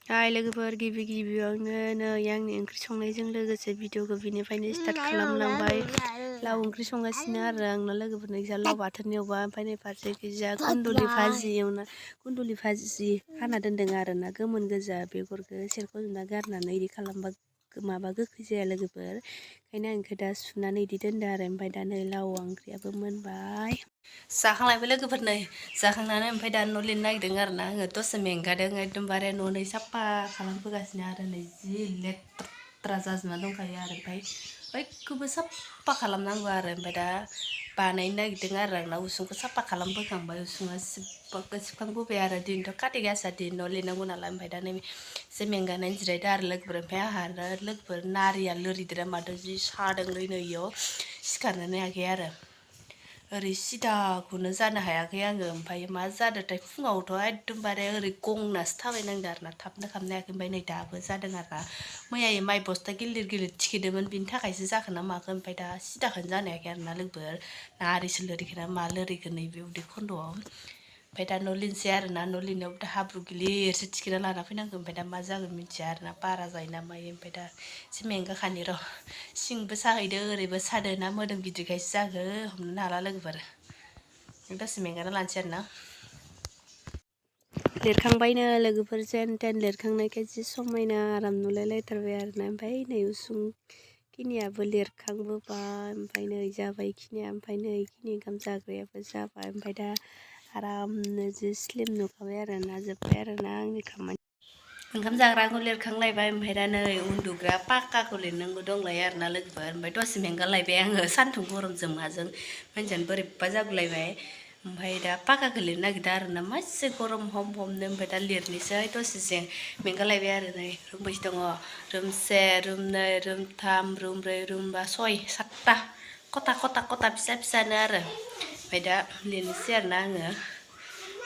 हाय लोगोफोर गिबियावनो नै आंनि ओंख्रि संनायजों लोगोसे भिडिअखौ बिनिफ्रायनो स्टार्ट खालामलांबाय। लाव ओंख्रि संगासिनो आरो आंना लोगोफोरनो जा लाव बाथोन एवबा ओमफ्राय नै फारसेखैजा कुन्दुलि भाजि हाना दोन्दों आरो ना गोमोन गोजा बेगरखौ सेरख'जोबना गारनानै इदि खालामबा माबा गोखै जाया लोगोफोर। ओंखायनो आं इखौ दा सुनानै इदि दोनदो आरो ओमफ्राय दा नै लाव ओंख्रियाबो मोनबाय। जाखांलायबाय लोगोफोर नै जाखांनानै ओमफ्राय दा न' लिरनो नागिरदों आरो ना आङो दसे मेंगादों एकदमबारे न'नै साफा खालामबोगासिनो आरो नै जि लेथ्रा जाजोबना दंखायो आरो ओमफ्राय बयखौबो साफा खालामनांगौ आरो ओमफ्राय दा बानायनो नागिरदों आरो आंना उसुंखौ साफा खालामबोखांबाय उसुङा सिबखांबोबाय आरो दिनैथ' काति गासा दिन न' लिरनांगौ नालाय ओमफ्राय दा नै एसे मेंगानानै जिरायदो आरो लोगोफोर ओमफ्राय आंहा लोगोफोर नारिया लोरिदों मादो जि सादोंलै नै इयाव सिखारनोनो हायाखै आरो ओरै सिदाखौनो जानो हायाखै आङो ओमफ्राय मा जादोंथाय फुङावथ' एकदमबारे ओरै गंनासो थाबायनांदों आरो ना थाबनो खालामनो हायाखै ओमफ्राय नै दाबो जादों आरो ना मैया माइ बस्था गिलिर थिखिदोंमोन बिनि थाखायसो जाखो ना माखो ओमफ्राय दा सिदाखौनो जानो हायाखै आरो ना लोगोफोर नारिसो लोरिखो ना मा लोरिखो नैबे उदै खन्द'आव ओमफ्राय दा न' लिरनोसै आरो ना न' लिरनायाव दा हाब्रु गिलिरसो थिखिना लाना फैनांगौ ओमफ्राय दा मा जागोन मिथिया आरो ना बारा जायो ना मायो ओमफ्राय दा एसे मेंगाखानि र' सिंबो साहैदो ओरैबो सादो ना मोदोम गिदिरखायसो जाखो हमनो हाला लोगोफोर दसे मेंगाना लानोसै आरो ना लिरखांबायनो लोगोफोर जेन तेन लिरखांनायखाय जि समायना आराम नुलायलायथारबाय आरो ना ओमफ्राय नै उसुं खिनियाबो लिरखांबोबाय ओमफ्राय नै जाबाय खिनिया ओमफ्राय नै खिनि ओंखाम जाग्रायाबो जाबाय ओमफ्राय दा आरामनो जि स्लिम नुखाबाय आरो ना जोब्बाय आरो ना आंनि खामानि ओंखाम जाग्राखौ लिरखांलायबाय ओमफ्राय दा नै उन्दुग्रा पाक्काखौ लिरनांगौ दंलायो आरो ना लोगोफोर ओमफ्राय दसे मेंगालायबाय आङो सान्दुं गरमजों माजों मानसियानो बोरैबा जागुलायबाय ओमफ्राय दा पाक्काखौ लिरनो नागिरदों आरो ना मासे गरम हम हमनो ओमफ्राय दा लिरनोसै दसे मेंगालायबाय आरो नै रुम बैसे दङ रुम से रुम नै रुम थाम रुम ब्रै रुम बा सय सातथा खथा फिसा फिसानो आरो ओमफ्राय दा लिरनोसै आरो ना आङो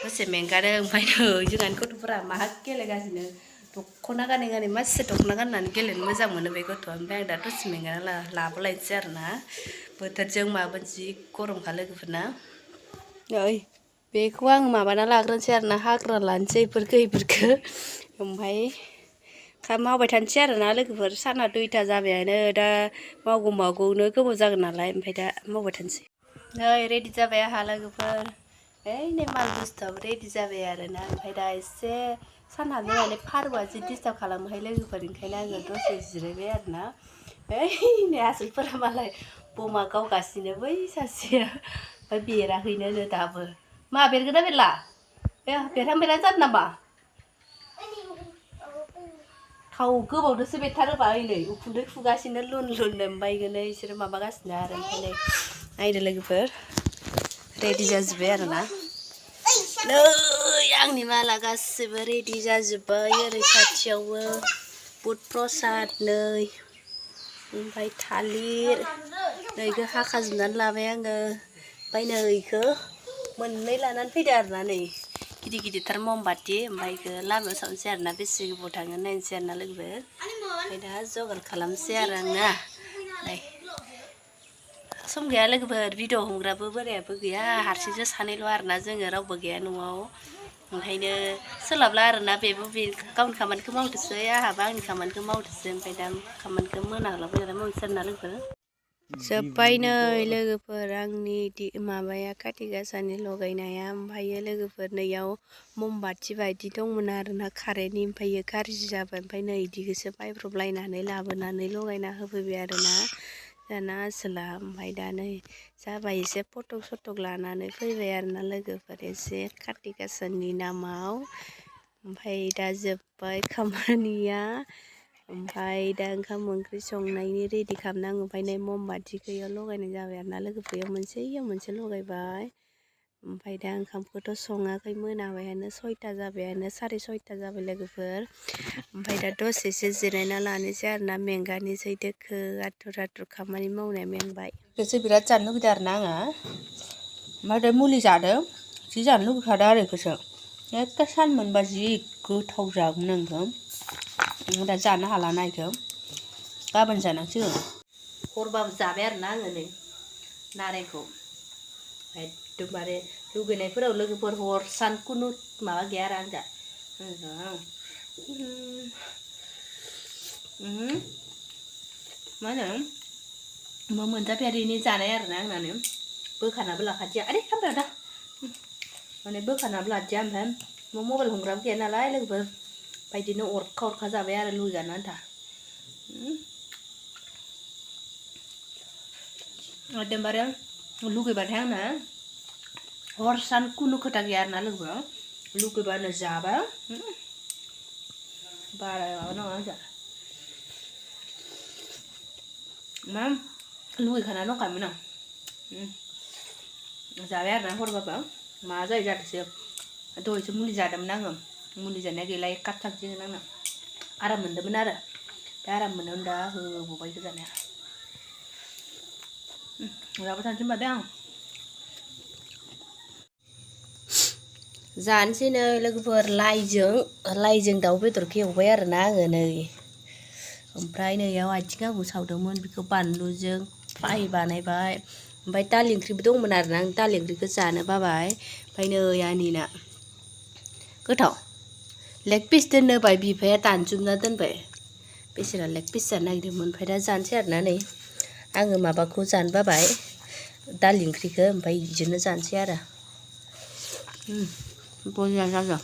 दसे मेंगादों ओमफ्राय नै जोंहानि गथ'फोरा मा गेलेगासिनो दख'ना गानै मासे दख'ना गाननानै गेलेनो मोजां मोनो बे गथ'आ ओमफ्राय आं दा दसे मेंगाना लाबोलायनोसै आरो ना बोथोरजों माबा जि गरमखा लोगोफोरना नै बेखौ आं माबाना लाग्रोनोसै आरो ना हाग्रा लानोसै इफोरखो ओमफ्राय मावबाय थानोसै आरो ना लोगोफोर साना 2ता जाबायानो दा मावगौनो गोबाव जागोन नालाय ओमफ्राय दा मावबाय थानोसै नै रेडि जाबाय आंहा लोगोफोर नै माल बुस्थुआबो रेडि जाबाय आरो ना ओमफ्राय दा एसे सान हाबनानै फारौआ जि डिस्टार्ब खालामोहाय लोगोफोर ओंखायनो आङो दसे जिरायबाय आरो ना नै आसोलफोरा मालाय बमा गावगासिनो बै सासेया ओमफ्राय बेराखैनो दाबो मा बेरगोन ना बेरला बेरहां जादों नामा थाव गोबावदोसो बेरथारोबा नै उखुन्दै खुगासिनो लुन ओमफ्राय इसोरो माबागासिनो आरो ओमफ्राय नै नायदो लोगोफोर रेडि जाजोब्बाय आरो ना नै आंनि माला गासिबो रेडि जाजोब्बाय ओरै खाथियावबो बुद प्रसाद नै ओमफ्राय थालिर नैखौ हाखाजोबनानै लाबाय आङो ओमफ्राय नै इखौ मोननै लानानै फैदो आरो ना नै गिदिरथार ममबाति ओमफ्राय इखौ लामायाव सावनोसै आरो ना बेसे गोबाव थाङो नायनोसै आरो ना लोगोफोर ओमफ्राय दा जगार खालामसै आरो आंना नै सम गैया लोगोफोर भिडिअ हमग्राबो बोरायाबो गैया हारसिंसो सानैल' आरोना जोङो रावबो गैया न'आव ओंखायनो सोलाबला आरोना बेबो गावनि खामानिखौ मावथोंसै आंहाबो आंनि खामानिखौ मावथोंसै ओमफ्राय दा खामानिखौ मोनालाबायनानै मावनोसै आरोना लोगोफोर जोब्बाय नै लोगोफोर आंनि माबाया काति गासानि लगायनाया ओमफ्रायो लोगोफोर नैयाव ममबाति बायदि दंमोन आरोना कारेन्टनि ओमफ्राय गाज्रि जाबाय ओमफ्राय नै इदिखौसो बायब्रबलायनानै लाबोनानै लगायना होफैबाय आरोना दाना आसोला ओमफ्राय दा नै जाबाय एसे फटक सटक लानानै फैबाय आरोना लोगोफोर एसे काति गासानि नामाव ओमफ्राय दा जोब्बाय खामानिया ओमफ्राय दा ओंखाम ओंख्रि संनायनि रेडि खालामनांगौ ओमफ्राय नै ममबातिखौ इयाव लगायनाय जाबाय आरोना लोगोफोर इयाव मोनसे लगायबाय ओमफ्राय दा ओंखामखौथ' सङाखै मोनाबायानो 6ता जाबायानो 6:30 जाबाय लोगोफोर ओमफ्राय दा दसेसो जिरायना लानोसै आरोना मेंगानोसै दोखो आथुर खामानि मावनाया मेंबाय बेखौसो बिराद जानो लुगैदों आरोना आङो ओमफ्राय दा मुलि जादों जि जानो लुगैखादों आरो बेखौसो एखे सान मोनबा जि गोथाव जागौमोन आं बेखौ दा जानो हालाना बेखौ गाबोन जानांसिगोन हरबाबो जाबाय आरोना आङो नै नारेंखौ एकदमबारे लुगैनायफोराव लोगोफोर हर सान खुनु माबा गैया आरो आंदा मा होनो मोनजाफेरिनि जानाय आरोना आंनानो बोखानाबो लाखादिया आरे खामबाय दा माने बोखानाबो लादिया ओमफ्राय मबाइल हमग्राबो गैया नालाय लोगोफोर बायदिनो अरखा जाबाय आरो लुगैजानो आन्था एकदमबारे लुगैबाथाय आंना हर सान कुनु खोथा गैया आरोना लोगोफोर लुगैबानो जाबा बारा माबा नङा आंहा मा लुगैखाना दंखायोमोन आं जाबाय आरोना हरबाबो मा जायो जाथोंसै दहायसो मुलि जादोंमोन आङो मुलि जानाया गैला एक काप थांसिगोन आंना आराम मोनदोंमोन आरो दा आराम मोननायावनो दा होबावबायसो जानाया जाबाय थानोसै होनबा दे आं जानोसै नै लोगोफोर लाइजों दाउ बेदरखौ एवबाय आरोना आङो नै ओमफ्राय नैयाव आथिं आगु सावदोंमोन बेखौ बानलुजों फ्राय बानायबाय ओमफ्राय दालि ओंख्रिबो दंमोन आरोना आं दालि ओंख्रिखौ जानो बाबाय ओमफ्राय नै आनैना गोथाव लेग पिस दोननो बाय बिफाया दानजोबना दोनबाय बेसेरा लेग पिस जानो नागिरदोंमोन ओमफ्राय दा जानोसै आरोना नै आङो माबाखौ जानो बाबाय दालि ओंख्रिखौ ओमफ्राय बिदिनो जानोसै आरो बरिया जादों